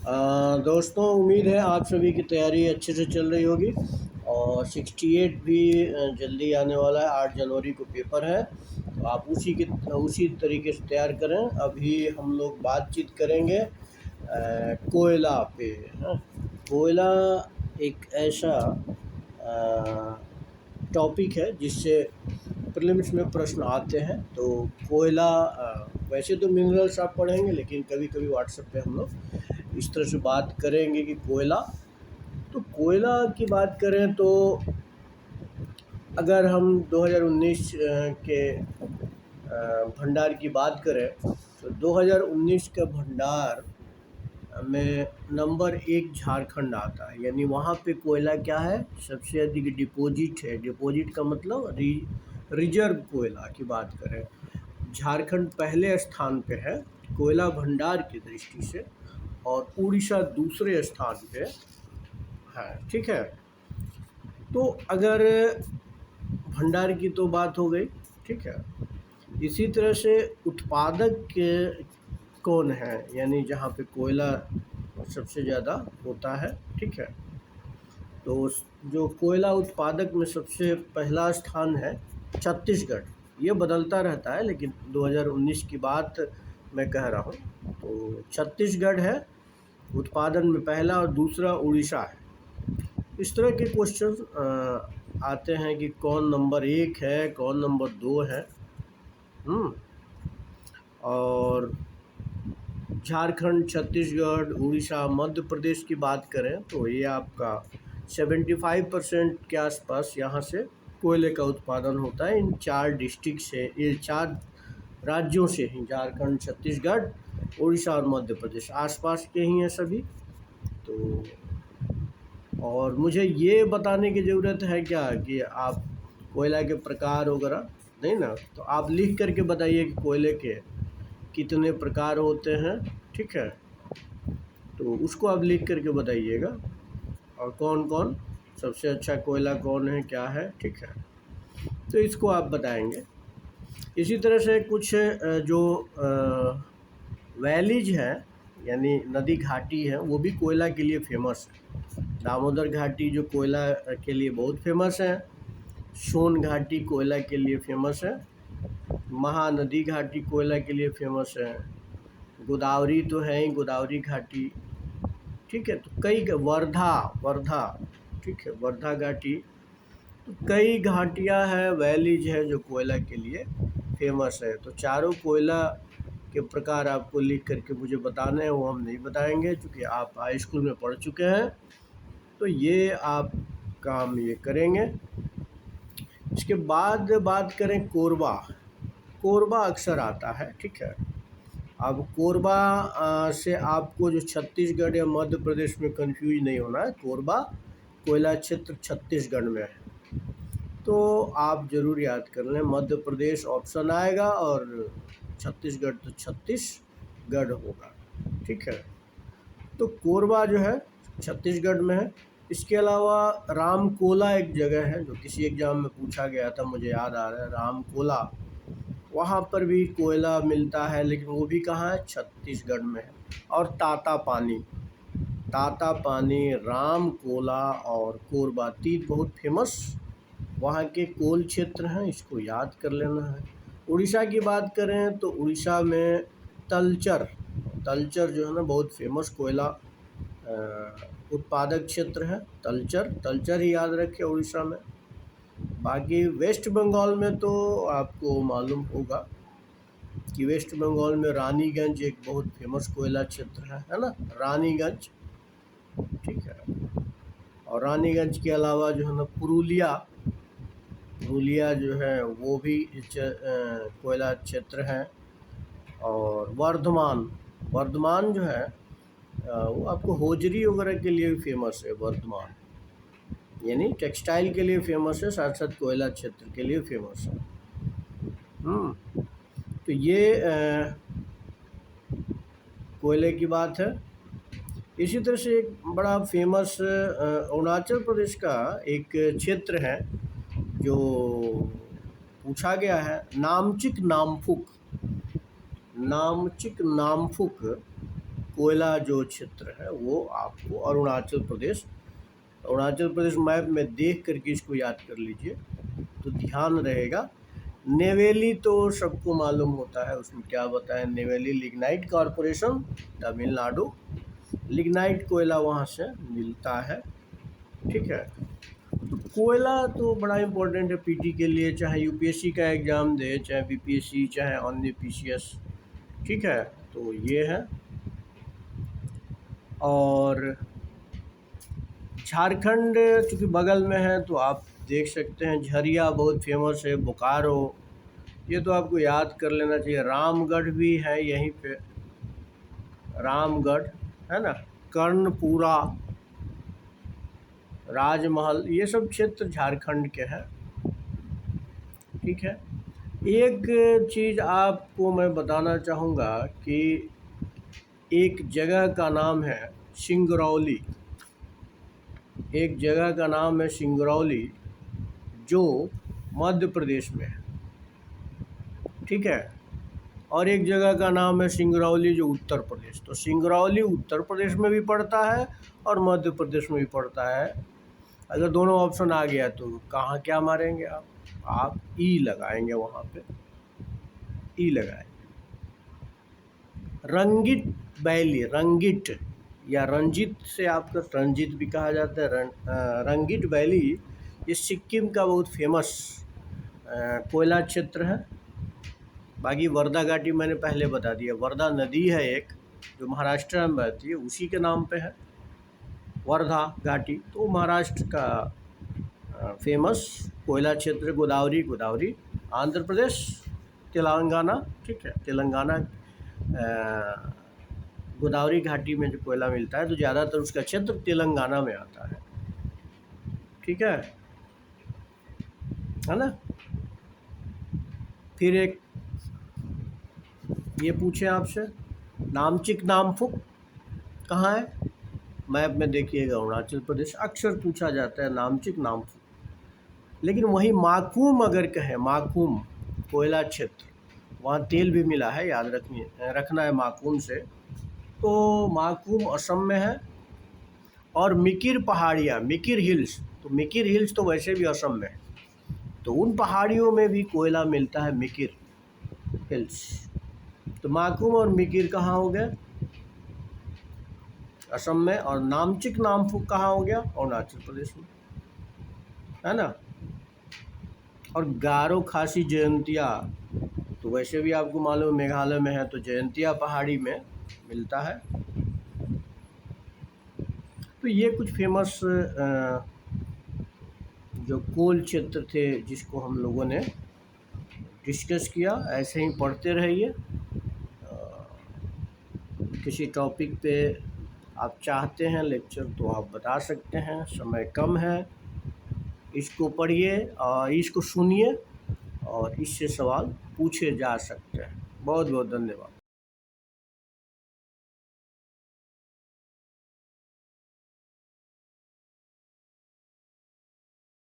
दोस्तों, उम्मीद है आप सभी की तैयारी अच्छे से चल रही होगी और 68 भी जल्दी आने वाला है। 8 जनवरी को पेपर है, तो आप उसी तरीके से तैयार करें। अभी हम लोग बातचीत करेंगे कोयला पे। हाँ, कोयला एक ऐसा टॉपिक है जिससे प्रीलिम्स में प्रश्न आते हैं। तो कोयला वैसे तो मिनरल्स आप पढ़ेंगे, लेकिन कभी कभी व्हाट्सएप पे हम लोग इस तरह से बात करेंगे कि कोयला। तो कोयला की बात करें तो अगर हम 2019 के भंडार की बात करें तो 2019 का भंडार में नंबर 1 झारखंड आता है। यानी वहाँ पे कोयला क्या है, सबसे अधिक डिपॉजिट है। डिपॉजिट का मतलब रिजर्व कोयला की बात करें, झारखंड पहले स्थान पे है कोयला भंडार की दृष्टि से, और उड़ीसा दूसरे स्थान पे है। ठीक है, तो अगर भंडार की तो बात हो गई, ठीक है। इसी तरह से उत्पादक के कौन है, यानी जहाँ पे कोयला सबसे ज़्यादा होता है, ठीक है। तो जो कोयला उत्पादक में सबसे पहला स्थान है छत्तीसगढ़। ये बदलता रहता है, लेकिन 2019 की बात मैं कह रहा हूँ। तो छत्तीसगढ़ है उत्पादन में पहला, और दूसरा उड़ीसा है। इस तरह के क्वेश्चन आते हैं कि कौन नंबर 1 है, कौन नंबर 2 है। और झारखंड, छत्तीसगढ़, उड़ीसा, मध्य प्रदेश की बात करें तो ये आपका 75% के आसपास यहाँ से कोयले का उत्पादन होता है। इन 4 डिस्ट्रिक्ट से, ये 4 राज्यों से ही, झारखंड, छत्तीसगढ़, उड़ीसा और मध्य प्रदेश आसपास के ही हैं सभी। तो और मुझे ये बताने की ज़रूरत है क्या कि आप कोयला के प्रकार वगैरह नहीं ना, तो आप लिख करके बताइए कि कोयले के कितने प्रकार होते हैं, ठीक है। तो उसको आप लिख करके बताइएगा, और कौन कौन सबसे अच्छा कोयला कौन है, क्या है, ठीक है। तो इसको आप बताएंगे। इसी तरह से कुछ जो वैलीज हैं, यानी नदी घाटी है, वो भी कोयला के लिए फेमस है। दामोदर घाटी जो कोयला के लिए बहुत फेमस है, सोन घाटी कोयला के लिए फेमस है, महानदी घाटी कोयला के लिए फेमस है, गोदावरी तो है ही, गोदावरी घाटी, ठीक है। तो कई वर्धा, ठीक है, वर्धा घाटी। तो कई घाटियां हैं, वैलीज है जो कोयला के लिए फेमस है। तो चारों कोयला के प्रकार आपको लिख करके मुझे बताने हैं, वो हम नहीं बताएंगे क्योंकि आप हाई स्कूल में पढ़ चुके हैं। तो ये आप काम ये करेंगे। इसके बाद बात करें कोरबा। कोरबा अक्सर आता है, ठीक है। अब कोरबा से आपको जो छत्तीसगढ़ या मध्य प्रदेश में कंफ्यूज नहीं होना है। कोरबा कोयला क्षेत्र छत्तीसगढ़ में है, तो आप ज़रूर याद कर लें। मध्य प्रदेश ऑप्शन आएगा और छत्तीसगढ़ तो छत्तीसगढ़ होगा, ठीक है। तो कोरबा जो है छत्तीसगढ़ में है। इसके अलावा रामकोला एक जगह है जो किसी एग्ज़ाम में पूछा गया था, मुझे याद आ रहा है, रामकोला। वहाँ पर भी कोयला मिलता है, लेकिन वो भी कहाँ है, छत्तीसगढ़ में है। और ताता पानी, राम कोला और कोरबा, 3 बहुत फेमस वहाँ के कोल क्षेत्र हैं, इसको याद कर लेना है। उड़ीसा की बात करें तो उड़ीसा में तलचर जो है ना, बहुत फेमस कोयला उत्पादक क्षेत्र है। तलचर ही याद रखें उड़ीसा में। बाकी वेस्ट बंगाल में तो आपको मालूम होगा कि वेस्ट बंगाल में रानीगंज एक बहुत फेमस कोयला क्षेत्र है ना, रानीगंज, ठीक है। और रानीगंज के अलावा जो है ना पुरुलिया जो है वो भी कोयला क्षेत्र है। और वर्धमान जो है वो आपको होजरी वगैरह के लिए भी फेमस है। वर्धमान यानी टेक्सटाइल के लिए फेमस है, साथ साथ कोयला क्षेत्र के लिए फेमस है। तो ये कोयले की बात है। इसी तरह से एक बड़ा फेमस अरुणाचल प्रदेश का एक क्षेत्र है जो पूछा गया है, नामचिक नामफुक। कोयला जो क्षेत्र है वो आपको अरुणाचल प्रदेश मैप में देख करके इसको याद कर लीजिए तो ध्यान रहेगा। नेवेली तो सबको मालूम होता है, उसमें क्या बताएं, Neyveli lignite corporation Tamil Nadu, lignite कोयला वहाँ से मिलता है। ठीक है, तो कोयला तो बड़ा इम्पोर्टेंट है पीटी के लिए, चाहे यूपीएससी का एग्ज़ाम दे, चाहे बीपीएससी, चाहे अन्य पीसीएस। ठीक है, तो ये है। और झारखंड चूँकि बगल में है तो आप देख सकते हैं झरिया बहुत फेमस है, बोकारो, ये तो आपको याद कर लेना चाहिए। रामगढ़ भी है यहीं पे, रामगढ़ है ना, कर्णपुरा, राजमहल, ये सब क्षेत्र झारखंड के हैं। ठीक है, एक चीज़ आपको मैं बताना चाहूँगा कि एक जगह का नाम है सिंगरौली, एक जगह का नाम है सिंगरौली जो मध्य प्रदेश में है। ठीक है, और एक जगह का नाम है सिंगरौली जो उत्तर प्रदेश। तो सिंगरौली उत्तर प्रदेश में भी पड़ता है और मध्य प्रदेश में भी पड़ता है। अगर दोनों ऑप्शन आ गया तो कहाँ क्या मारेंगे आप ई लगाएंगे, वहाँ पे ई लगाएंगे। रंगित वैली, रंगित या रंजित से आपका रंजित भी कहा जाता है, रंगित वैली ये सिक्किम का बहुत फेमस कोयला क्षेत्र है। बाकी वर्धा घाटी मैंने पहले बता दिया, वर्धा नदी है एक जो महाराष्ट्र में बहती है, उसी के नाम पे है वर्धा घाटी। तो महाराष्ट्र का फेमस कोयला क्षेत्र, गोदावरी आंध्र प्रदेश, तेलंगाना। ठीक है, तेलंगाना गोदावरी घाटी में जो कोयला मिलता है तो ज़्यादातर उसका क्षेत्र तेलंगाना में आता है। ठीक है ना। फिर एक ये पूछे आपसे, नामचिक नामफुक कहाँ है? मैप में देखिएगा, अरुणाचल प्रदेश। अक्सर पूछा जाता है नामचिक नामफुक, लेकिन वहीं माकूम अगर कहें, माकूम कोयला क्षेत्र, वहाँ तेल भी मिला है, याद रखना है माकूम से। तो माकूम असम में है। और मिकिर पहाड़ियाँ, मिकिर हिल्स, तो मिकिर हिल्स तो वैसे भी असम में है, तो उन पहाड़ियों में भी कोयला मिलता है, मिकिर हिल्स। तो माकूम और मिकिर कहाँ हो गया? असम में। और नामचिक नामफुक कहाँ हो गया? अरुणाचल प्रदेश में, है ना। और गारो खासी जयंतिया तो वैसे भी आपको मालूम मेघालय में है, तो जयंतिया पहाड़ी में मिलता है। तो ये कुछ फेमस जो कोल क्षेत्र थे जिसको हम लोगों ने डिस्कस किया। ऐसे ही पढ़ते रहिए। किसी टॉपिक पे आप चाहते हैं लेक्चर तो आप बता सकते हैं, समय कम है। इसको पढ़िए और इसको सुनिए और इससे सवाल पूछे जा सकते हैं। बहुत बहुत धन्यवाद।